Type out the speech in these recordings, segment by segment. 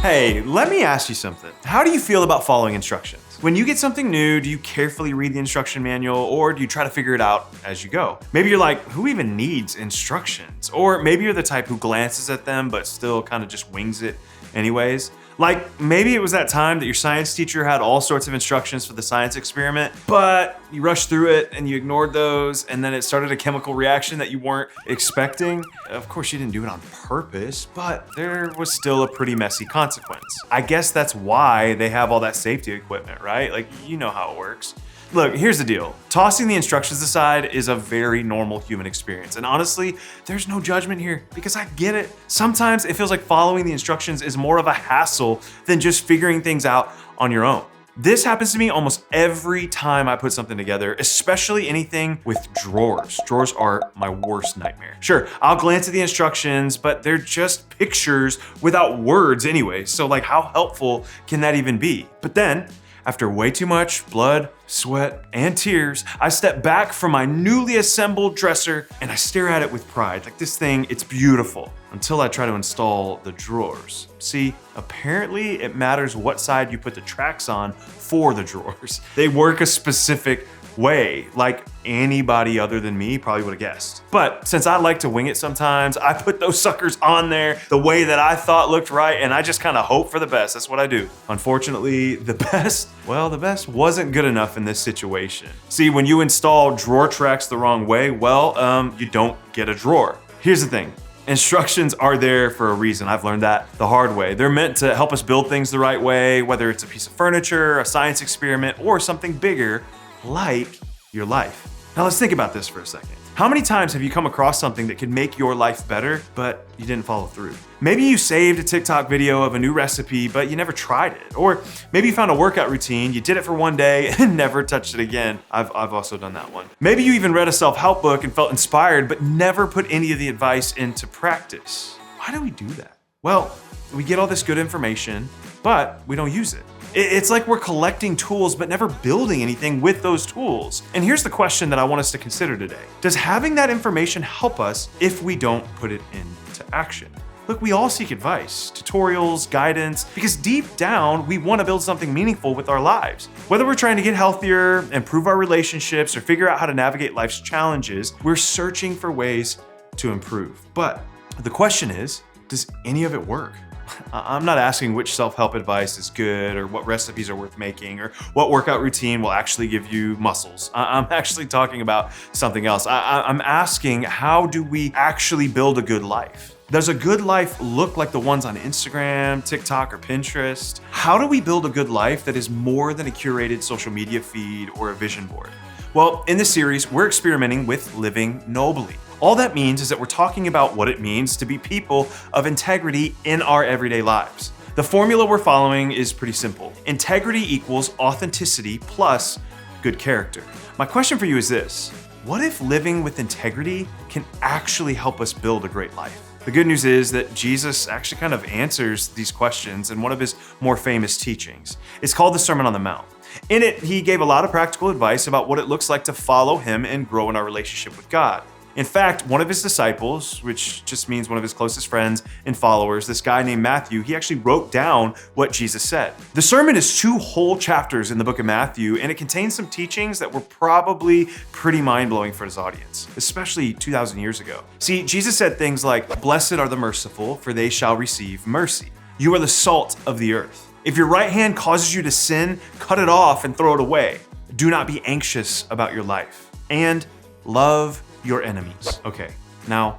Hey, let me ask you something. How do you feel about following instructions? When you get something new, do you carefully read the instruction manual or do you try to figure it out as you go? Maybe you're like, who even needs instructions? Or maybe you're the type who glances at them but still kind of just wings it anyways. Like maybe it was that time that your science teacher had all sorts of instructions for the science experiment, but you rushed through it and you ignored those, and then it started a chemical reaction that you weren't expecting. Of course, you didn't do it on purpose, but there was still a pretty messy consequence. I guess that's why they have all that safety equipment, right? Like, you know how it works. Look, here's the deal. Tossing the instructions aside is a very normal human experience. And honestly, there's no judgment here because I get it. Sometimes it feels like following the instructions is more of a hassle than just figuring things out on your own. This happens to me almost every time I put something together, especially anything with drawers. Drawers are my worst nightmare. Sure, I'll glance at the instructions, but they're just pictures without words anyway. So like, how helpful can that even be? But then, after way too much blood, sweat, and tears, I step back from my newly assembled dresser and I stare at it with pride. Like, this thing, it's beautiful. Until I try to install the drawers. See, apparently it matters what side you put the tracks on for the drawers. They work a specific way, like anybody other than me probably would have guessed. But since I like to wing it sometimes, I put those suckers on there the way that I thought looked right, and I just kind of hope for the best. That's what I do. Unfortunately, the best wasn't good enough in this situation. See, when you install drawer tracks the wrong way, you don't get a drawer. Here's the thing. Instructions are there for a reason. I've learned that the hard way. They're meant to help us build things the right way, whether it's a piece of furniture, a science experiment, or something bigger like your life. Now let's think about this for a second. How many times have you come across something that could make your life better, but you didn't follow through? Maybe you saved a TikTok video of a new recipe, but you never tried it. Or maybe you found a workout routine, you did it for one day and never touched it again. I've also done that one. Maybe you even read a self-help book and felt inspired, but never put any of the advice into practice. Why do we do that? Well, we get all this good information, but we don't use it. It's like we're collecting tools, but never building anything with those tools. And here's the question that I want us to consider today. Does having that information help us if we don't put it into action? Look, we all seek advice, tutorials, guidance, because deep down, we want to build something meaningful with our lives. Whether we're trying to get healthier, improve our relationships, or figure out how to navigate life's challenges, we're searching for ways to improve. But the question is, does any of it work? I'm not asking which self-help advice is good or what recipes are worth making or what workout routine will actually give you muscles. I'm actually talking about something else. I'm asking, how do we actually build a good life? Does a good life look like the ones on Instagram, TikTok, or Pinterest? How do we build a good life that is more than a curated social media feed or a vision board? Well, in this series, we're experimenting with living nobly. All that means is that we're talking about what it means to be people of integrity in our everyday lives. The formula we're following is pretty simple. Integrity equals authenticity plus good character. My question for you is this: what if living with integrity can actually help us build a great life? The good news is that Jesus actually kind of answers these questions in one of his more famous teachings. It's called the Sermon on the Mount. In it, he gave a lot of practical advice about what it looks like to follow him and grow in our relationship with God. In fact, one of his disciples, which just means one of his closest friends and followers, this guy named Matthew, he actually wrote down what Jesus said. The sermon is 2 whole chapters in the book of Matthew, and it contains some teachings that were probably pretty mind-blowing for his audience, especially 2,000 years ago. See, Jesus said things like, "Blessed are the merciful, for they shall receive mercy. You are the salt of the earth. If your right hand causes you to sin, cut it off and throw it away. Do not be anxious about your life. And love your enemies." Okay, now,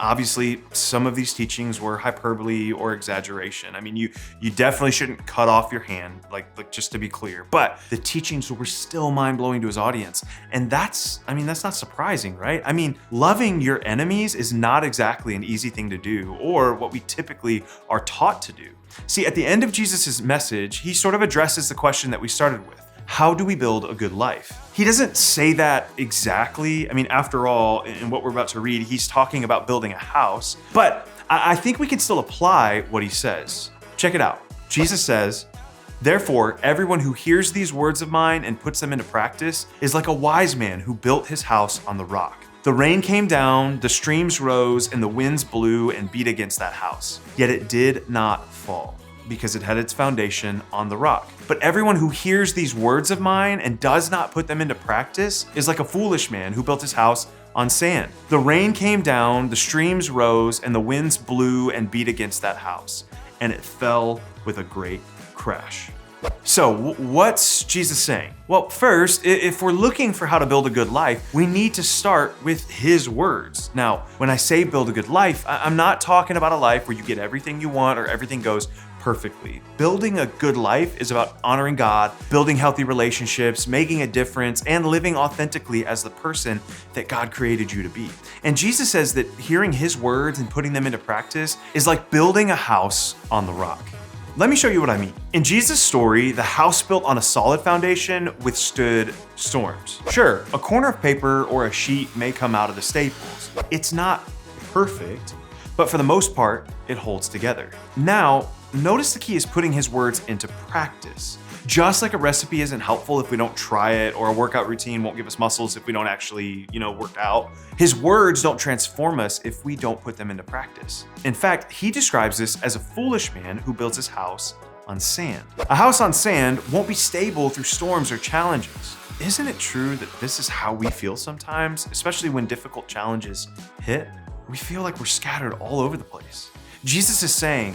obviously, some of these teachings were hyperbole or exaggeration. I mean, you definitely shouldn't cut off your hand, like just to be clear. But the teachings were still mind-blowing to his audience. And that's not surprising, right? I mean, loving your enemies is not exactly an easy thing to do, or what we typically are taught to do. See, at the end of Jesus' message, he sort of addresses the question that we started with. How do we build a good life? He doesn't say that exactly. I mean, after all, in what we're about to read, he's talking about building a house, but I think we can still apply what he says. Check it out. Jesus says, "Therefore, everyone who hears these words of mine and puts them into practice is like a wise man who built his house on the rock. The rain came down, the streams rose, and the winds blew and beat against that house. Yet it did not fall, because it had its foundation on the rock. But everyone who hears these words of mine and does not put them into practice is like a foolish man who built his house on sand. The rain came down, the streams rose, and the winds blew and beat against that house, and it fell with a great crash. So what's Jesus saying? Well, first, if we're looking for how to build a good life, we need to start with his words. Now, when I say build a good life, I'm not talking about a life where you get everything you want or everything goes perfectly. Building a good life is about honoring God, building healthy relationships, making a difference, and living authentically as the person that God created you to be. And Jesus says that hearing his words and putting them into practice is like building a house on the rock. Let me show you what I mean. In Jesus' story, the house built on a solid foundation withstood storms. Sure, a corner of paper or a sheet may come out of the staples. It's not perfect, but for the most part, it holds together. Now, notice the key is putting his words into practice. Just like a recipe isn't helpful if we don't try it, or a workout routine won't give us muscles if we don't actually, work out, his words don't transform us if we don't put them into practice. In fact, he describes this as a foolish man who builds his house on sand. A house on sand won't be stable through storms or challenges. Isn't it true that this is how we feel sometimes, especially when difficult challenges hit? We feel like we're scattered all over the place. Jesus is saying,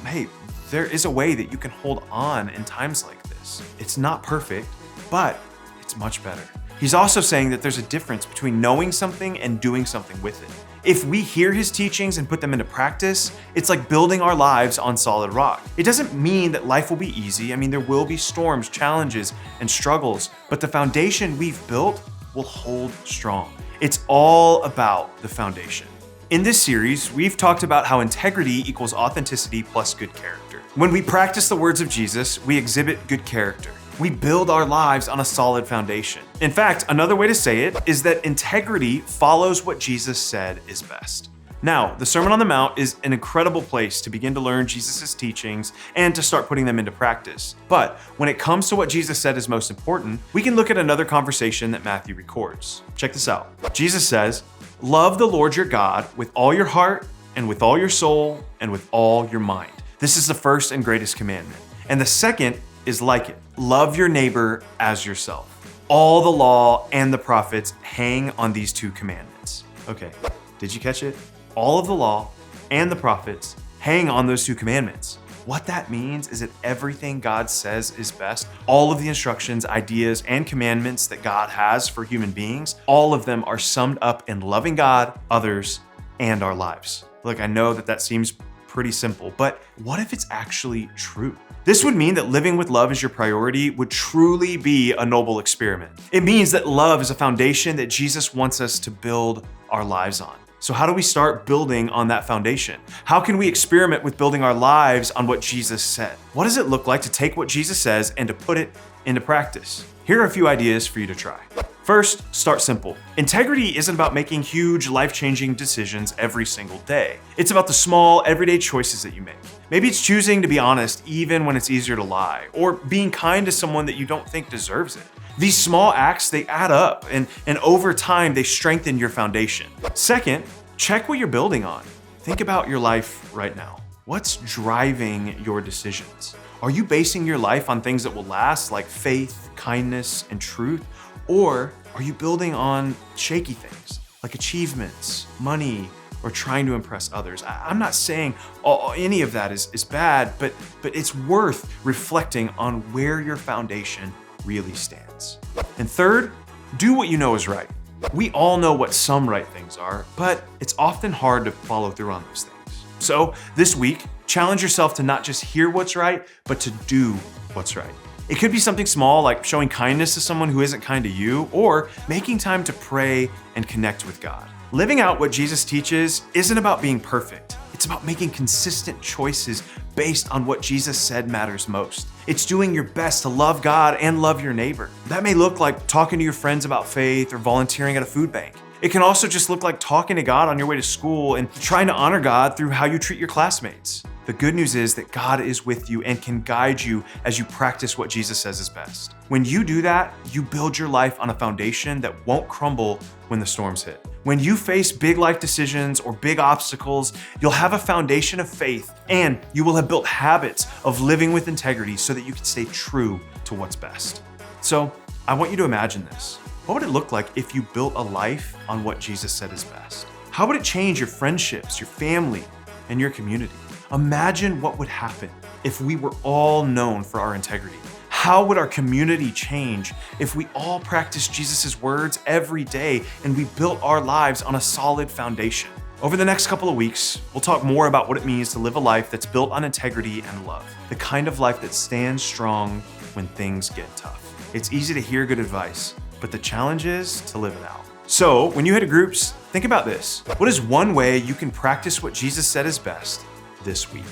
hey, there is a way that you can hold on in times like this. It's not perfect, but it's much better. He's also saying that there's a difference between knowing something and doing something with it. If we hear his teachings and put them into practice, it's like building our lives on solid rock. It doesn't mean that life will be easy. There will be storms, challenges, and struggles, but the foundation we've built will hold strong. It's all about the foundation. In this series, we've talked about how integrity equals authenticity plus good character. When we practice the words of Jesus, we exhibit good character. We build our lives on a solid foundation. In fact, another way to say it is that integrity follows what Jesus said is best. Now, the Sermon on the Mount is an incredible place to begin to learn Jesus' teachings and to start putting them into practice. But when it comes to what Jesus said is most important, we can look at another conversation that Matthew records. Check this out. Jesus says, "Love the Lord your God with all your heart and with all your soul and with all your mind. This is the first and greatest commandment. And the second is like it. Love your neighbor as yourself. All the law and the prophets hang on these two commandments." Okay, did you catch it? All of the law and the prophets hang on those two commandments. What that means is that everything God says is best, all of the instructions, ideas, and commandments that God has for human beings, all of them are summed up in loving God, others, and our lives. Look, I know that seems pretty simple, but what if it's actually true? This would mean that living with love as your priority would truly be a noble experiment. It means that love is a foundation that Jesus wants us to build our lives on. So how do we start building on that foundation? How can we experiment with building our lives on what Jesus said? What does it look like to take what Jesus says and to put it into practice? Here are a few ideas for you to try. First, start simple. Integrity isn't about making huge, life-changing decisions every single day. It's about the small, everyday choices that you make. Maybe it's choosing to be honest even when it's easier to lie, or being kind to someone that you don't think deserves it. These small acts, they add up, and over time, they strengthen your foundation. Second, check what you're building on. Think about your life right now. What's driving your decisions? Are you basing your life on things that will last, like faith, kindness, and truth? Or are you building on shaky things, like achievements, money, or trying to impress others? I'm not saying any of that is bad, but it's worth reflecting on where your foundation really stands. And third, do what you know is right. We all know what some right things are, but it's often hard to follow through on those things. So this week, challenge yourself to not just hear what's right, but to do what's right. It could be something small like showing kindness to someone who isn't kind to you, or making time to pray and connect with God. Living out what Jesus teaches isn't about being perfect. It's about making consistent choices based on what Jesus said matters most. It's doing your best to love God and love your neighbor. That may look like talking to your friends about faith or volunteering at a food bank. It can also just look like talking to God on your way to school and trying to honor God through how you treat your classmates. The good news is that God is with you and can guide you as you practice what Jesus says is best. When you do that, you build your life on a foundation that won't crumble when the storms hit. When you face big life decisions or big obstacles, you'll have a foundation of faith and you will have built habits of living with integrity so that you can stay true to what's best. So I want you to imagine this. What would it look like if you built a life on what Jesus said is best? How would it change your friendships, your family, and your community? Imagine what would happen if we were all known for our integrity. How would our community change if we all practiced Jesus' words every day and we built our lives on a solid foundation? Over the next couple of weeks, we'll talk more about what it means to live a life that's built on integrity and love, the kind of life that stands strong when things get tough. It's easy to hear good advice, but the challenge is to live it out. So when you head to groups, think about this. What is one way you can practice what Jesus said is best this week?